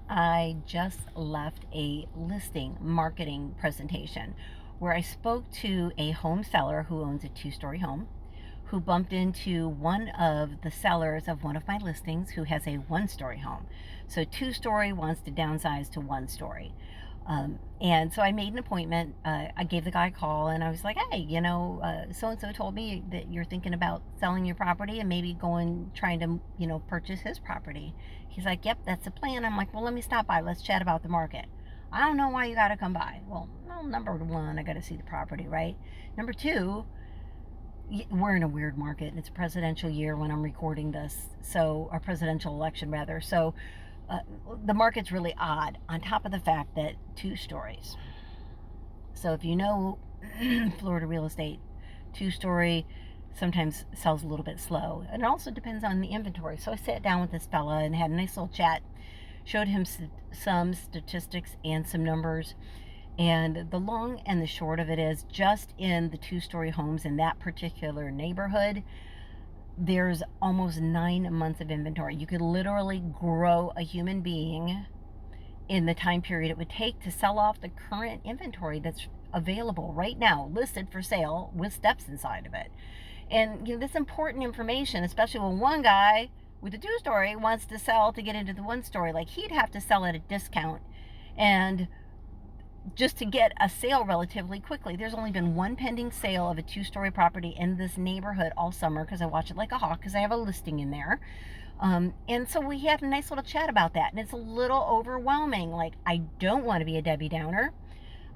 I just left a listing marketing presentation where I spoke to a home seller who owns a two-story home, who bumped into one of the sellers of one of my listings who has a one-story home. So two-story wants to downsize to one-story. And so I made an appointment. I gave the guy a call and I was like, hey, so-and-so told me that you're thinking about selling your property and maybe trying to, purchase his property. He's like, yep, that's the plan. I'm like, well, let me stop by. Let's chat about the market. I don't know why you got to come by. Well, number one, I got to see the property, right? Number two, we're in a weird market. It's a presidential year when I'm recording this. So, a presidential election rather. So, uh, the market's really odd on top of the fact that two stories. So if you know Florida real estate, two-story sometimes sells a little bit slow. And it also depends on the inventory. So I sat down with this fella and had a nice little chat, showed him some statistics and some numbers. And the long and the short of it is, just in the two-story homes in that particular neighborhood, there's almost 9 months of inventory. You could literally grow a human being in the time period it would take to sell off the current inventory that's available right now, listed for sale with steps inside of it. And this important information, especially when one guy with a two-story wants to sell to get into the one-story, like he'd have to sell at a discount and just to get a sale relatively quickly. There's only been one pending sale of a two-story property in this neighborhood all summer because I watch it like a hawk because I have a listing in there. And so we had a nice little chat about that. And it's a little overwhelming. Like, I don't want to be a Debbie Downer.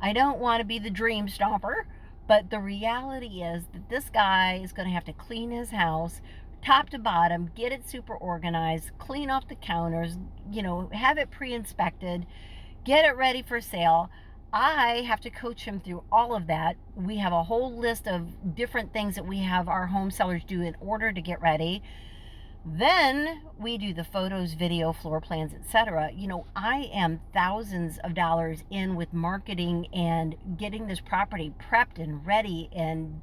I don't want to be the dream stomper. But the reality is that this guy is going to have to clean his house top to bottom, get it super organized, clean off the counters, have it pre-inspected, get it ready for sale. I have to coach him through all of that. We have a whole list of different things that we have our home sellers do in order to get ready. Then we do the photos, video, floor plans, etc. I am thousands of dollars in with marketing and getting this property prepped and ready and,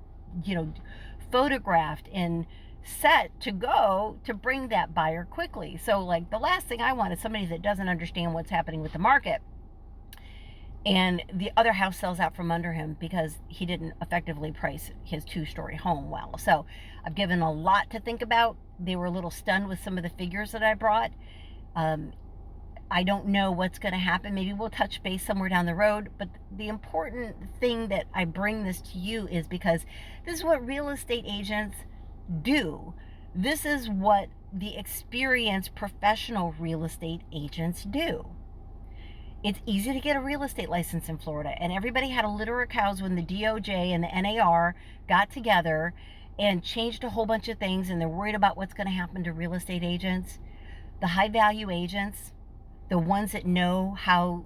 photographed and set to go to bring that buyer quickly. So, like, the last thing I want is somebody that doesn't understand what's happening with the market and the other house sells out from under him because he didn't effectively price his two-story home well. So I've given a lot to think about. They were a little stunned with some of the figures that I brought. I don't know what's going to happen. Maybe we'll touch base somewhere down the road. But the important thing that I bring this to you is because this is what real estate agents do. This is what the experienced professional real estate agents do. It's easy to get a real estate license in Florida, and everybody had a litter of cows when the DOJ and the NAR got together and changed a whole bunch of things, and they're worried about what's going to happen to real estate agents. The high value agents, the ones that know how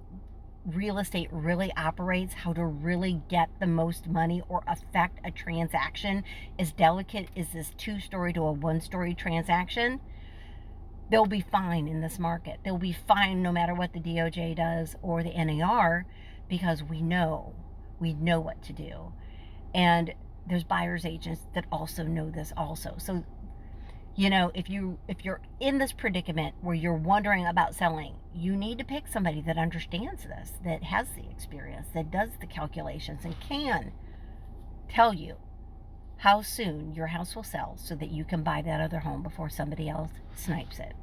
real estate really operates, how to really get the most money or affect a transaction as delicate as this two-story to a one-story transaction, they'll be fine in this market. They'll be fine no matter what the DOJ does or the NAR, because we know what to do. And there's buyer's agents that also know this also. So, if you're in this predicament where you're wondering about selling, you need to pick somebody that understands this, that has the experience, that does the calculations, and can tell you how soon your house will sell so that you can buy that other home before somebody else snipes it.